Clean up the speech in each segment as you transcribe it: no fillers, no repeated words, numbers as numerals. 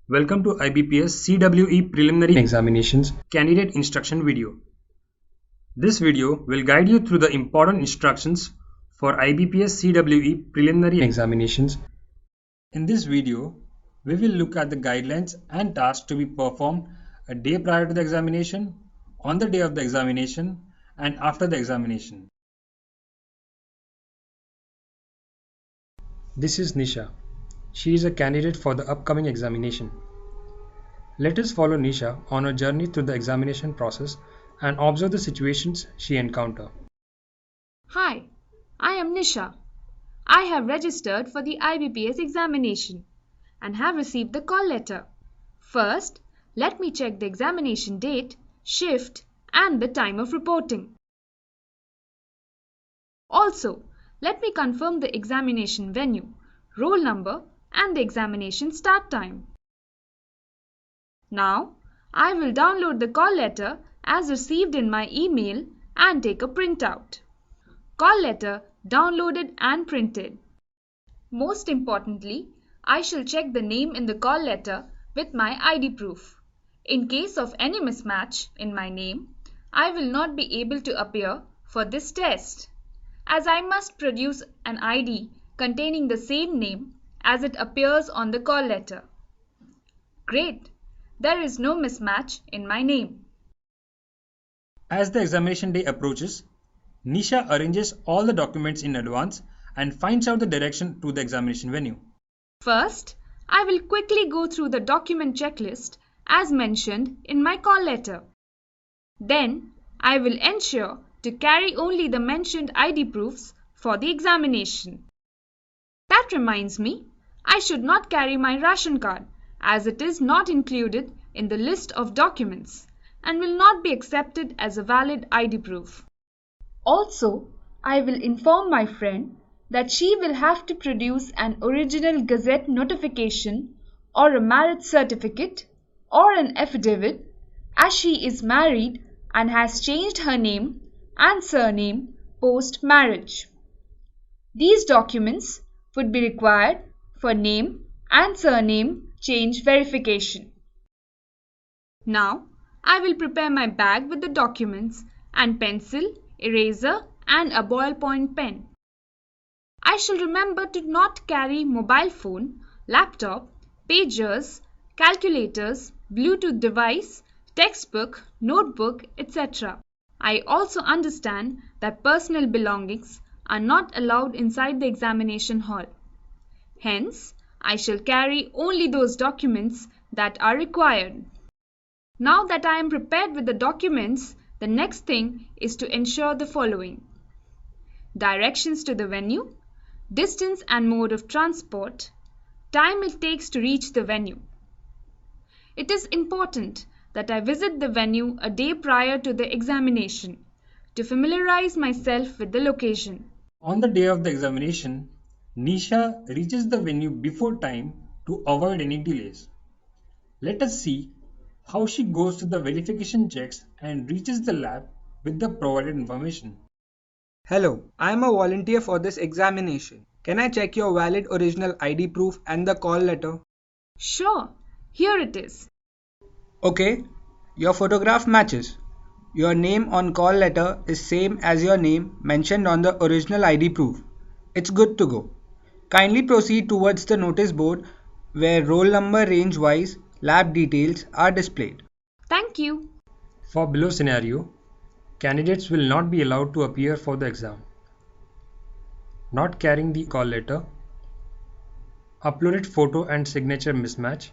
Welcome to IBPS CWE Preliminary Examinations Candidate Instruction video. This video will guide you through the important instructions for IBPS CWE Preliminary Examinations. In this video, we will look at the guidelines and tasks to be performed a day prior to the examination, on the day of the examination, and after the examination. This is Nisha. She is a candidate for the upcoming examination. Let us follow Nisha on her journey through the examination process and observe the situations she encounters. Hi, I am Nisha. I have registered for the IBPS examination and have received the call letter. First, let me check the examination date, shift, and the time of reporting. Also, let me confirm the examination venue, roll number, and the examination start time. Now, I will download the call letter as received in my email and take a printout. Call letter downloaded and printed. Most importantly, I shall check the name in the call letter with my ID proof. In case of any mismatch in my name, I will not be able to appear for this test, as I must produce an ID containing the same name as it appears on the call letter. Great! There is no mismatch in my name. As the examination day approaches, Nisha arranges all the documents in advance and finds out the direction to the examination venue. First, I will quickly go through the document checklist as mentioned in my call letter. Then, I will ensure to carry only the mentioned ID proofs for the examination. That reminds me, I should not carry my ration card as it is not included in the list of documents and will not be accepted as a valid ID proof. Also, I will inform my friend that she will have to produce an original Gazette notification or a marriage certificate or an affidavit as she is married and has changed her name and surname post-marriage. These documents would be required for name and surname change verification. Now, I will prepare my bag with the documents and pencil, eraser and a ballpoint pen. I shall remember to not carry mobile phone, laptop, pagers, calculators, Bluetooth device, textbook, notebook, etc. I also understand that personal belongings are not allowed inside the examination hall. Hence, I shall carry only those documents that are required. Now that I am prepared with the documents, the next thing is to ensure the following: directions to the venue, distance and mode of transport, time it takes to reach the venue. It is important that I visit the venue a day prior to the examination to familiarize myself with the location. On the day of the examination, Nisha reaches the venue before time to avoid any delays. Let us see how she goes through the verification checks and reaches the lab with the provided information. Hello, I am a volunteer for this examination. Can I check your valid original ID proof and the call letter? Sure, here it is. Okay, your photograph matches. Your name on call letter is same as your name mentioned on the original ID proof. It's good to go. Kindly proceed towards the notice board where roll number range wise lab details are displayed. Thank you. For below scenario, candidates will not be allowed to appear for the exam. Not carrying the call letter, uploaded photo and signature mismatch,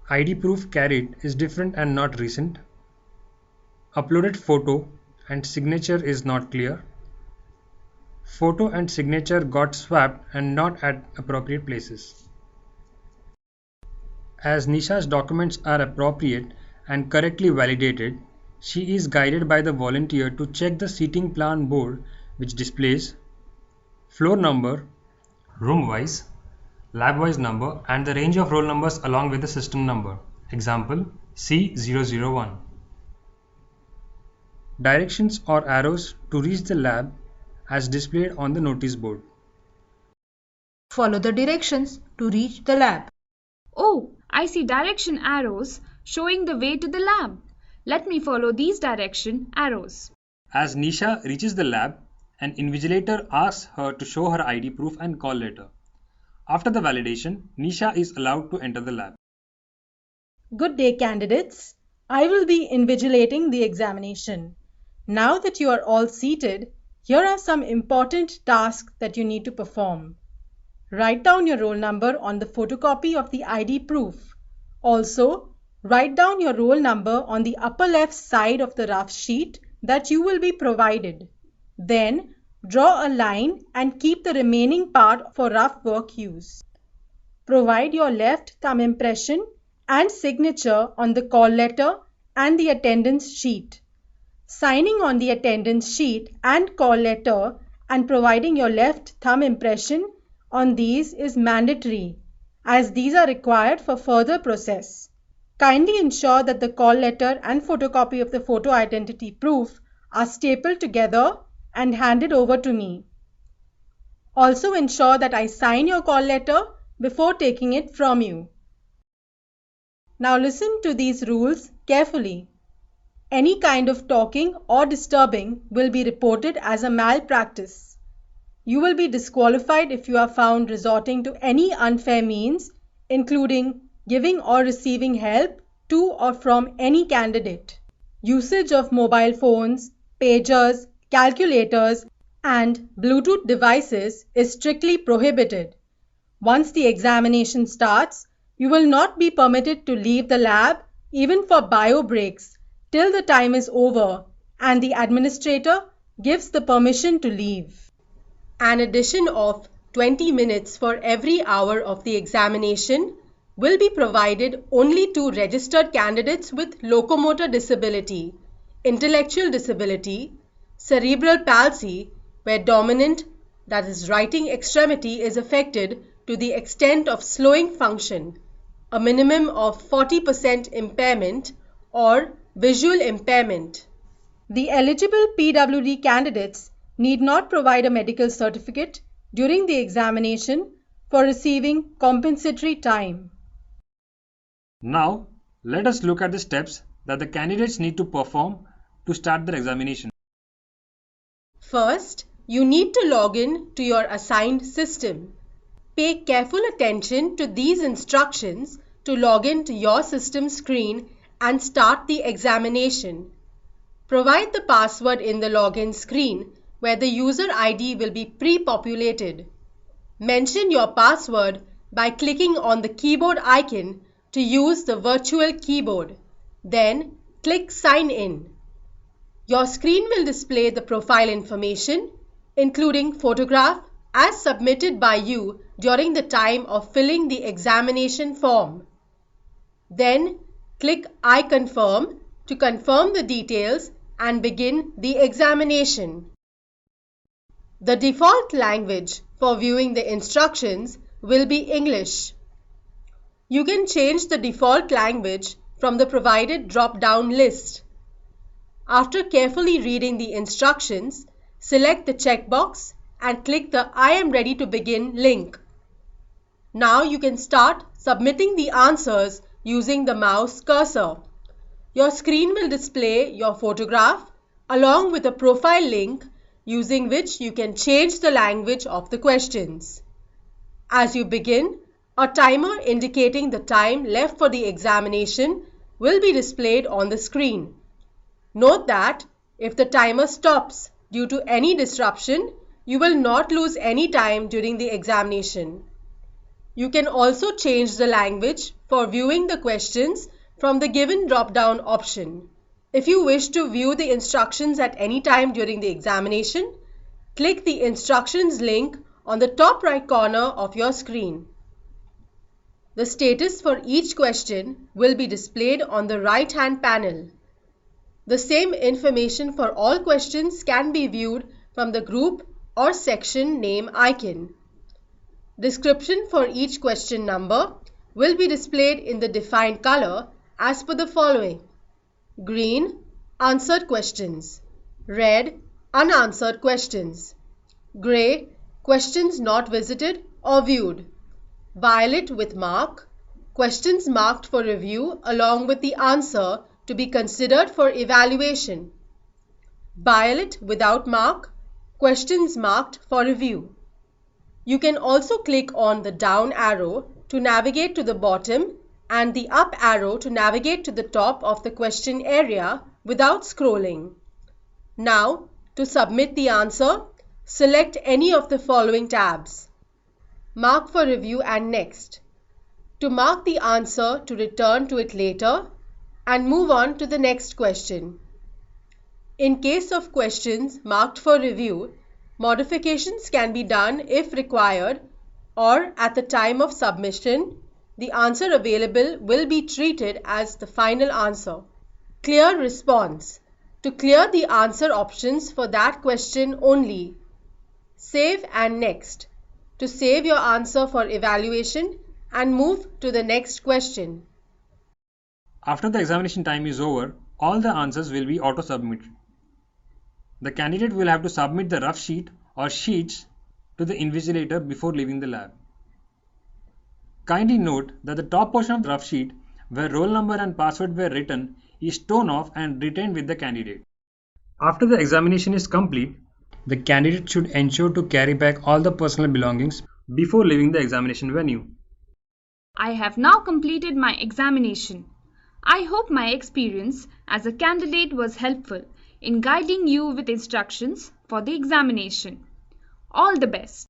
ID proof carried is different and not recent, uploaded photo and signature is not clear, photo and signature got swapped and not at appropriate places. As Nisha's documents are appropriate and correctly validated, she is guided by the volunteer to check the seating plan board which displays floor number, room wise, lab wise number and the range of roll numbers along with the system number. Example C001. Directions or arrows to reach the lab as displayed on the notice board. Follow the directions to reach the lab. Oh, I see direction arrows showing the way to the lab. Let me follow these direction arrows. As Nisha reaches the lab, an invigilator asks her to show her ID proof and call letter. After the validation, Nisha is allowed to enter the lab. Good day, candidates. I will be invigilating the examination. Now that you are all seated, here are some important tasks that you need to perform. Write down your roll number on the photocopy of the ID proof. Also, write down your roll number on the upper left side of the rough sheet that you will be provided. Then, draw a line and keep the remaining part for rough work use. Provide your left thumb impression and signature on the call letter and the attendance sheet. Signing on the attendance sheet and call letter and providing your left thumb impression on these is mandatory, as these are required for further process. Kindly ensure that the call letter and photocopy of the photo identity proof are stapled together and handed over to me. Also ensure that I sign your call letter before taking it from you. Now listen to these rules carefully. Any kind of talking or disturbing will be reported as a malpractice. You will be disqualified if you are found resorting to any unfair means, including giving or receiving help to or from any candidate. Usage of mobile phones, pagers, calculators, and Bluetooth devices is strictly prohibited. Once the examination starts, you will not be permitted to leave the lab, even for bio breaks, till the time is over and the administrator gives the permission to leave. An addition of 20 minutes for every hour of the examination will be provided only to registered candidates with locomotor disability, intellectual disability, cerebral palsy, where dominant, that is writing extremity, is affected to the extent of slowing function, a minimum of 40% impairment, or visual impairment. The eligible PWD candidates need not provide a medical certificate during the examination for receiving compensatory time. Now, let us look at the steps that the candidates need to perform to start their examination. First, you need to log in to your assigned system. Pay careful attention to these instructions to log in to your system screen and start the examination. Provide the password in the login screen where the user ID will be pre-populated. Mention your password by clicking on the keyboard icon to use the virtual keyboard. Then click Sign In. Your screen will display the profile information, including photograph as submitted by you during the time of filling the examination form. Then click I confirm to confirm the details and begin the examination. The default language for viewing the instructions will be English. You can change the default language from the provided drop-down list. After carefully reading the instructions, select the checkbox and click the I am ready to begin link. Now you can start submitting the answers using the mouse cursor. Your screen will display your photograph along with a profile link using which you can change the language of the questions. As you begin, a timer indicating the time left for the examination will be displayed on the screen. Note that if the timer stops due to any disruption, you will not lose any time during the examination. You can also change the language for viewing the questions from the given drop-down option. If you wish to view the instructions at any time during the examination, click the instructions link on the top right corner of your screen. The status for each question will be displayed on the right-hand panel. The same information for all questions can be viewed from the group or section name icon. Description for each question number will be displayed in the defined color as per the following: green, answered questions; red, unanswered questions; gray, questions not visited or viewed; violet with mark; questions marked for review along with the answer to be considered for evaluation. Violet without mark, questions marked for review. You can also click on the down arrow to navigate to the bottom and the up arrow to navigate to the top of the question area without scrolling. Now, to submit the answer, select any of the following tabs. Mark for review and next. To mark the answer to return to it later and move on to the next question. In case of questions marked for review, modifications can be done if required, or at the time of submission, the answer available will be treated as the final answer. Clear response. To clear the answer options for that question only. Save and next. To save your answer for evaluation and move to the next question. After the examination time is over, all the answers will be auto-submitted. The candidate will have to submit the rough sheet or sheets to the invigilator before leaving the lab. Kindly note that the top portion of the rough sheet, where roll number and password were written, is torn off and retained with the candidate. After the examination is complete, the candidate should ensure to carry back all the personal belongings before leaving the examination venue. I have now completed my examination. I hope my experience as a candidate was helpful in guiding you with instructions for the examination. All the best.